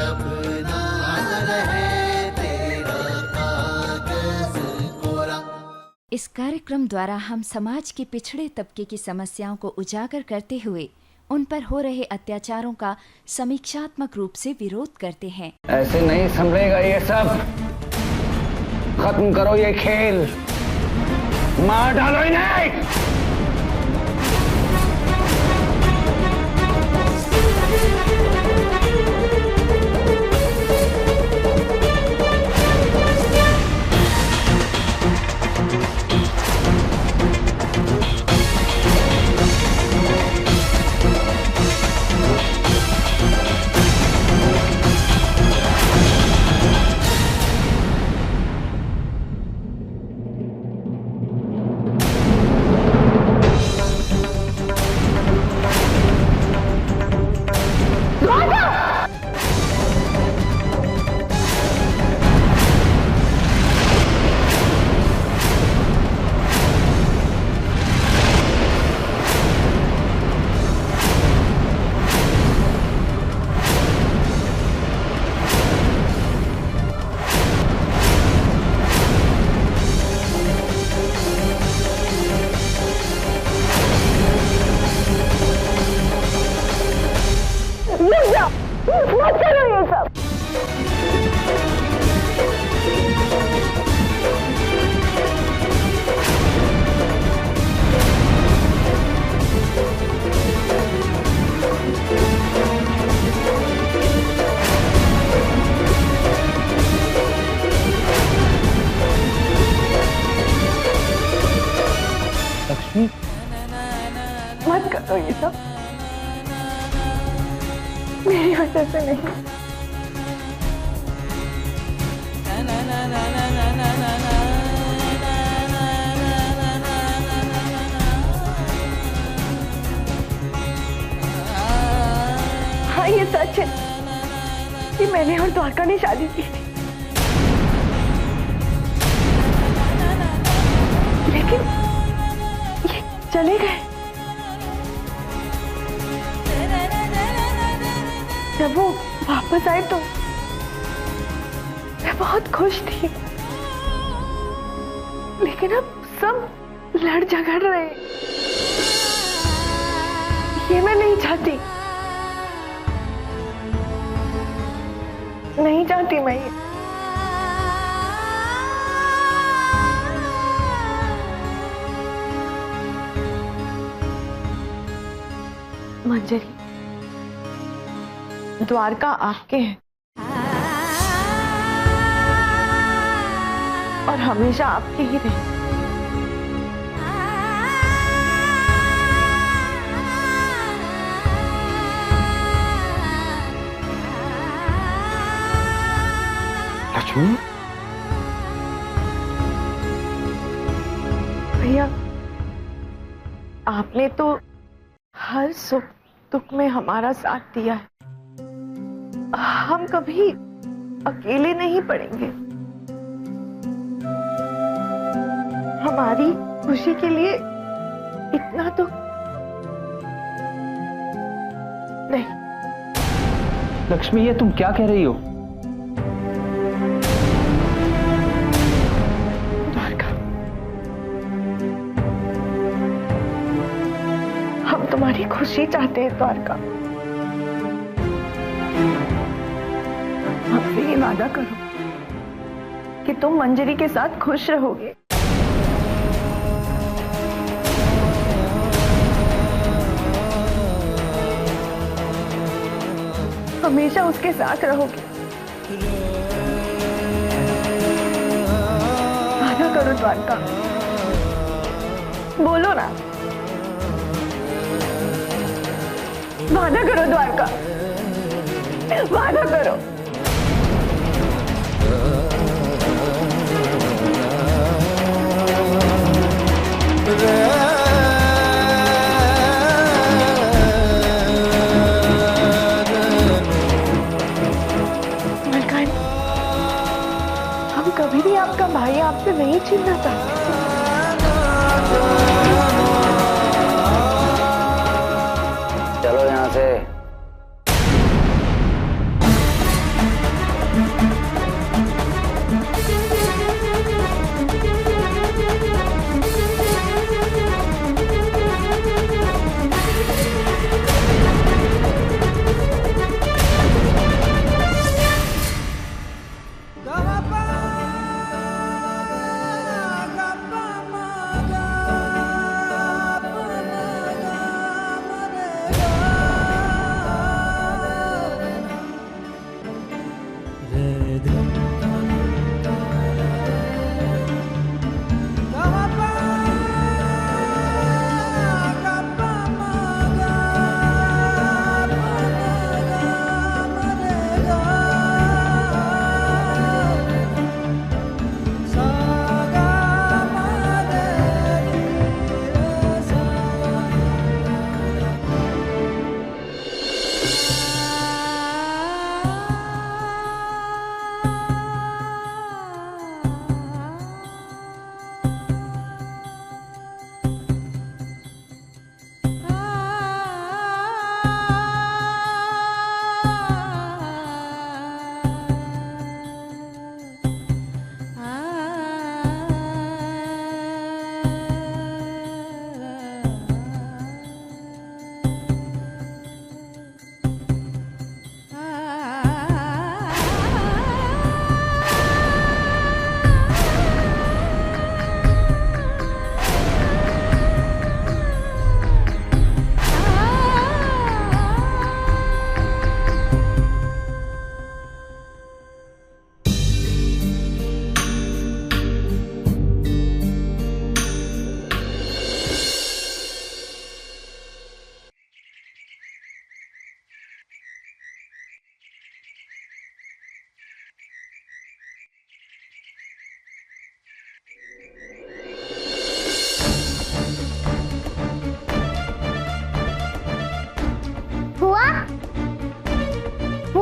अपना रहे तेरा कागज कोरा। इस कार्यक्रम द्वारा हम समाज के पिछड़े तबके की समस्याओं को उजागर करते हुए उन पर हो रहे अत्याचारों का समीक्षात्मक रूप से विरोध करते हैं। ऐसे नहीं संभलेगा ये सब, खत्म करो ये खेल, मार डालो इन्हें। मत करो ये सब, मेरी वजह से नहीं। हाँ ये सच है कि मैंने और द्वारका ने शादी की थी, लेकिन ये चले गए। जब वो वापस आए तो मैं बहुत खुश थी, लेकिन अब सब लड़ झगड़ रहे हैं। ये मैं नहीं चाहती, नहीं चाहती मैं ये। मंजरी, द्वारका आपके हैं और हमेशा आपके ही रहे। लक्ष्मी, भैया, आपने तो हर सुख दुख में हमारा साथ दिया है। हम कभी अकेले नहीं पड़ेंगे। हमारी खुशी के लिए इतना तो नहीं। लक्ष्मी, ये तुम क्या कह रही हो? द्वारका, हम तुम्हारी खुशी चाहते हैं द्वारका। हमसे ये वादा करो कि तुम मंजरी के साथ खुश रहोगे। हमेशा उसके साथ रहोगे। वादा करो द्वारका, बोलो ना, वादा करो द्वारका, वादा करो। मलकान, हम कभी भी आपका भाई आपसे नहीं छीनना चाहते। चलो यहाँ से।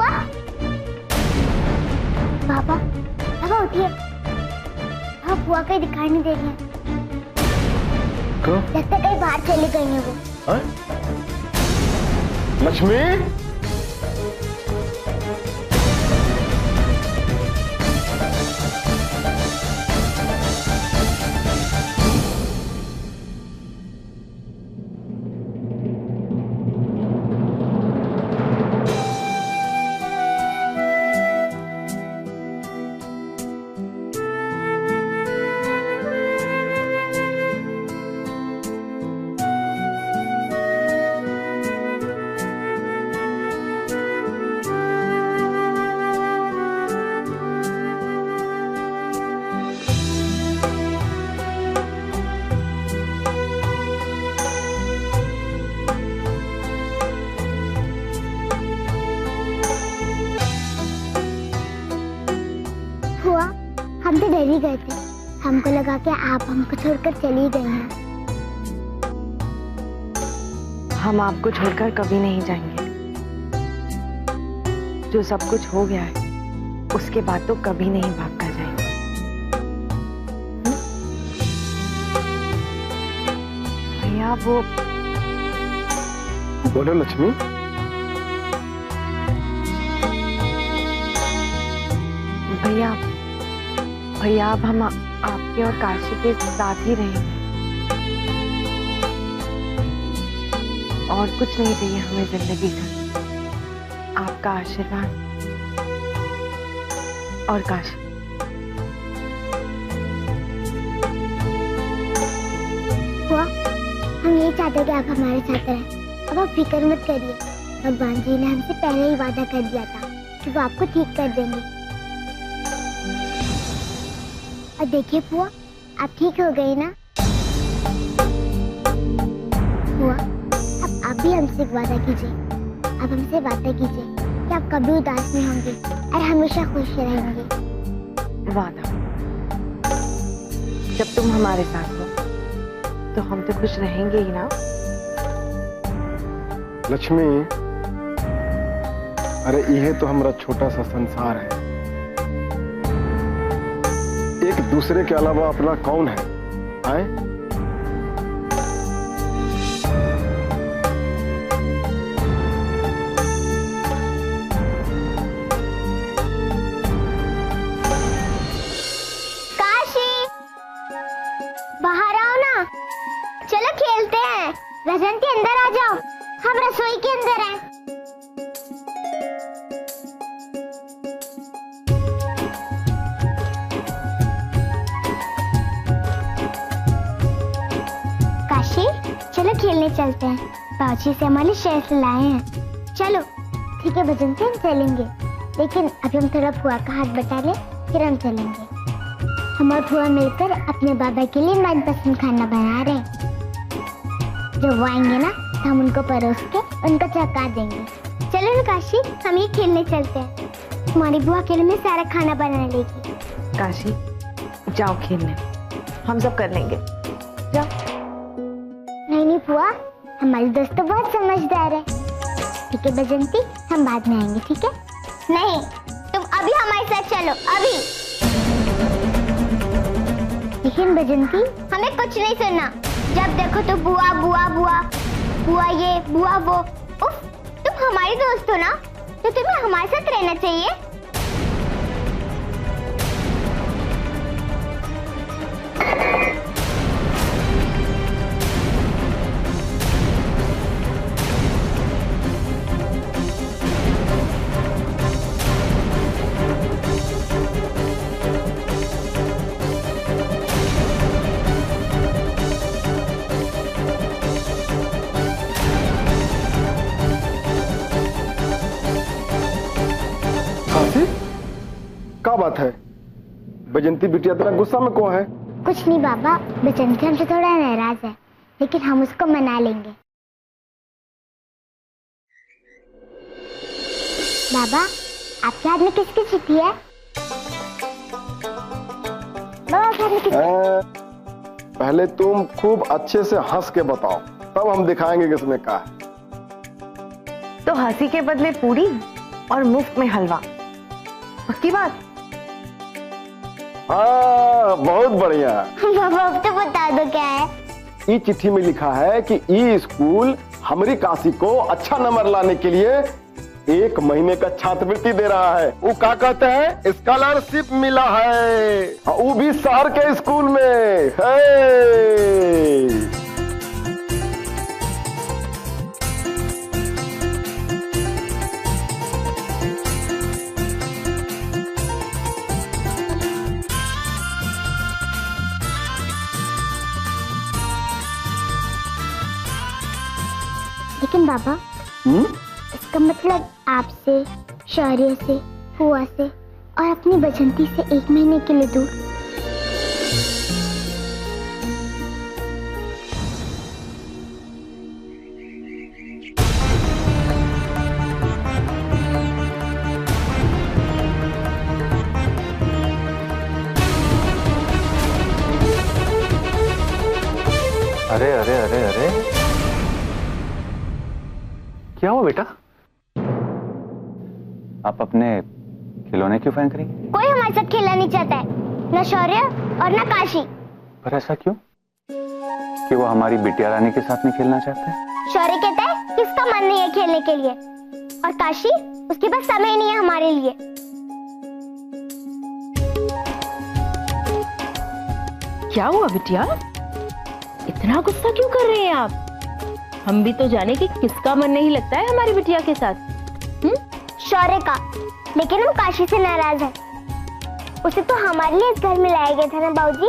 बुआ। बाबा बाबा उठिए। हाँ, बुआ कहीं दिखाई नहीं दे रही है। क्यों? लगता है कहीं बाहर चली गई है वो। लक्ष्मी, बुआ, हम तो डर ही गए थे। हमको लगा कि आप हमको छोड़कर चली गई हैं। हम आपको छोड़कर कभी नहीं जाएंगे। जो सब कुछ हो गया है उसके बाद तो कभी नहीं भाग कर जाएंगे। भैया वो बोलो लक्ष्मी। भैया अब हम आपके और काशी के साथ ही रहेंगे। और कुछ नहीं चाहिए हमें जिंदगी का, आपका आशीर्वाद और काशी। बुआ, हम यही चाहते हैं कि आप हमारे साथ रहें। अब आप फिक्र मत करिए। भगवान जी ने हमसे पहले ही वादा कर दिया था कि वो आपको ठीक कर देंगे। और देखिए बुआ, आप ठीक हो गई ना। बुआ, अब आप भी हमसे वादा कीजिए। आप हमसे वादा कीजिए कि आप कभी उदास नहीं होंगे और हमेशा खुश रहेंगे। वादा। जब तुम हमारे साथ हो तो हम तो खुश रहेंगे ही ना। लक्ष्मी, अरे यह तो हमारा छोटा सा संसार है। एक दूसरे के अलावा अपना कौन है? आए? काशी, बाहर आओ ना। चलो खेलते हैं। वसंती अंदर आ जाओ, हम रसोई के अंदर हैं। काशी, चलो खेलने चलते हैं। बाजी से हमारे शेर लाए हैं। चलो ठीक है बसंती, हम चलेंगे, लेकिन अभी हम थोड़ा फुआ का हाथ बटा ले, फिर हम चलेंगे। हम और फुआ मिलकर अपने बाबा के लिए मनपसंद खाना बना रहे हैं। जब वो आएंगे ना तो हम उनको परोस के उनको चखा देंगे। चलो ना काशी, हम ये खेलने चलते हैं। तुम्हारी बुआ अकेले में सारा खाना बना लेगी। काशी, जाओ खेलने, हम सब कर लेंगे। जाओ। नहीं फुआ, हमारे दोस्त तो बहुत समझदार है। ठीक है बसंती, हम बाद में आएंगे, ठीक है? नहीं, तुम अभी हमारे साथ चलो, अभी। लेकिन बसंती, हमें कुछ नहीं सुनना। जब देखो तो बुआ बुआ बुआ, बुआ ये बुआ वो। उफ, तुम हमारी दोस्त हो ना, तो तुम्हें हमारे साथ रहना चाहिए। क्या बात है? बजंती बिटिया तेरा गुस्सा में क्यों है? कुछ नहीं बाबा, बसंती हमसे थोड़ा नाराज है, लेकिन हम उसको मना लेंगे। बाबा, आपके हाथ में किसकी चिट्ठी है? बाबा, आपके हाथ में किसकी? पहले तुम खूब अच्छे से हंस के बताओ, तब हम दिखाएंगे किसमें क्या है। तो हंसी के बदले पूरी और मुफ्त में हलवा। पक्की बात? हाँ, बहुत बढ़िया। पापा अब तो बता दो क्या है। ई चिट्ठी में लिखा है कि ई स्कूल हमारी काशी को अच्छा नंबर लाने के लिए 1 महीने का छात्रवृत्ति दे रहा है। वो क्या कहते हैं, स्कॉलरशिप मिला है, वो भी शहर के स्कूल में है। लेकिन बाबा, इसका मतलब आपसे, शौर्य से, फुआ से और अपनी बसंती से 1 महीने के लिए दूर। अरे अरे अरे अरे, क्या हुआ बेटा? आप अपने खिलौने क्यों फेंक रही? कोई हमारे साथ खेलना नहीं चाहता है, न शौर्य और न काशी। पर ऐसा क्यों? कि वो हमारी बिटिया रानी के साथ नहीं खेलना चाहते? शौर्य कहता है कि उसका मन नहीं है खेलने के लिए, और काशी, उसके पास समय नहीं है हमारे लिए। क्या हुआ बिटिया, इतना गुस्सा क्यों कर रहे हैं आप? हम भी तो जाने कि किसका मन नहीं लगता है हमारी बिटिया के साथ। शौर्य का, लेकिन हम काशी से नाराज हैं। उसे तो हमारे लिए इस घर में लाया गया था ना बाबूजी,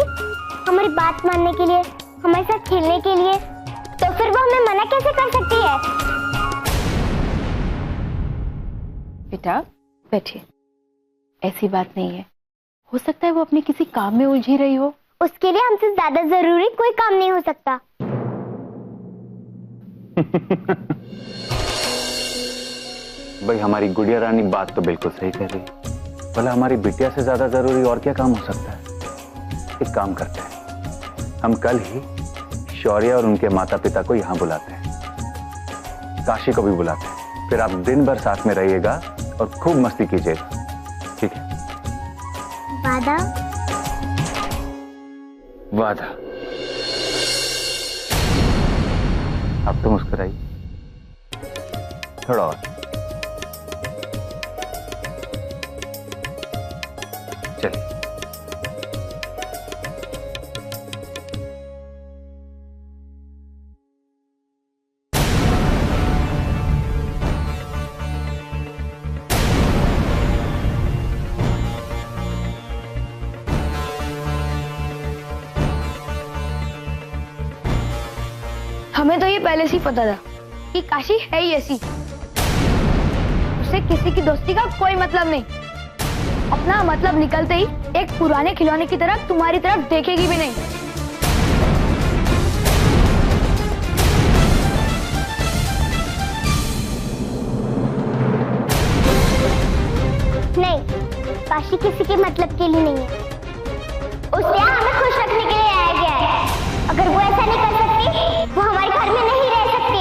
हमारी बात मानने के लिए, हमारे साथ खेलने के लिए। तो फिर वो हमें मना कैसे कर सकती है? बेटा बैठिए, ऐसी बात नहीं है, हो सकता है वो अपने किसी काम में उलझी रही हो। उसके लिए हमसे ज्यादा जरूरी कोई काम नहीं हो सकता। भाई हमारी गुड़िया रानी बात तो बिल्कुल सही कह रही है। भला हमारी बिटिया से ज्यादा जरूरी और क्या काम हो सकता है? एक काम करते हैं, हम कल ही शौर्य और उनके माता पिता को यहाँ बुलाते हैं, काशी को भी बुलाते हैं। फिर आप दिन भर साथ में रहिएगा और खूब मस्ती कीजिएगा, ठीक है? वादा? वादा। अब तो मुस्कुराइए थोड़ा और। चलिए। हमें तो ये पहले से ही पता था कि काशी है ही ऐसी, उसे किसी की दोस्ती का कोई मतलब नहीं। अपना मतलब निकलते ही एक पुराने खिलौने की तरह तुम्हारी तरफ देखेगी भी नहीं। नहीं, काशी किसी के मतलब के लिए नहीं है। उसे हमें खुश रखने के लिए आया गया है। अगर वो ऐसा नहीं कर सकती, वो हमारे घर में नहीं रह सकती।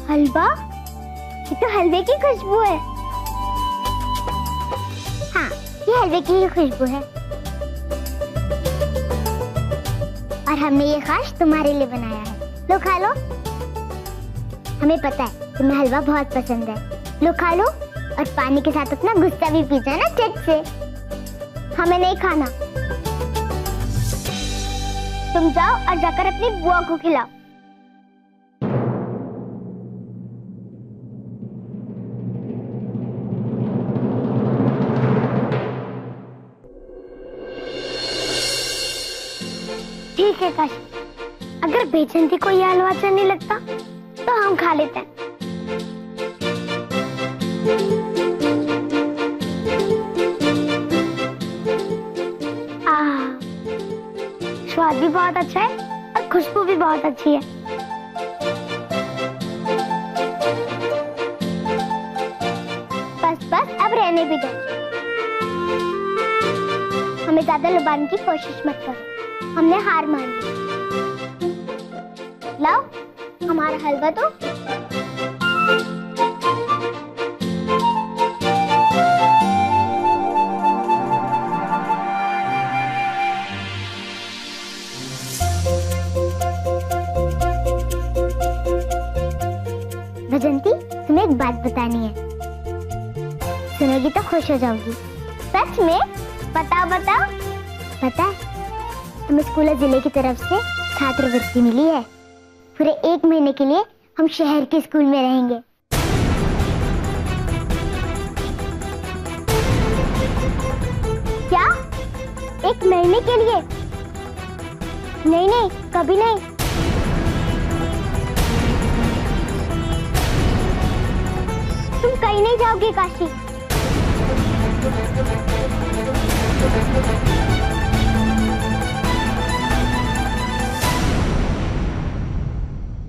हलवा? ये तो हलवे की खुशबू है। हाँ, ये हलवे की ही खुशबू है। और हमने ये खास तुम्हारे लिए बनाया है। लो खा लो। हमें पता है तुम्हें हलवा बहुत पसंद है। लो खा लो और पानी के साथ अपना गुस्सा भी पी जाना चट से। हमें नहीं खाना। तुम जाओ और जाकर अपनी बुआ को खिलाओ। ठीक है काशी, अगर बेचंती को ये हलवा अच्छा नहीं लगता तो हम खा लेते हैं। स्वाद भी बहुत अच्छा है और खुशबू भी बहुत अच्छी है। बस बस अब रहने भी दो, हमें ज्यादा लुभाने की कोशिश मत करो, हमने हार मान ली। लाओ हमारा हलवा दो। वजंती, तुम्हें एक बात बतानी है, सुनोगी तो खुश हो जाओगी। सच में? बताओ बताओ। पता है, हमें स्कूल जिले की तरफ से छात्रवृत्ति मिली है। पूरे 1 महीने के लिए हम शहर के स्कूल में रहेंगे। क्या? 1 महीने के लिए? नहीं नहीं, कभी नहीं। तुम कहीं नहीं जाओगे काशी।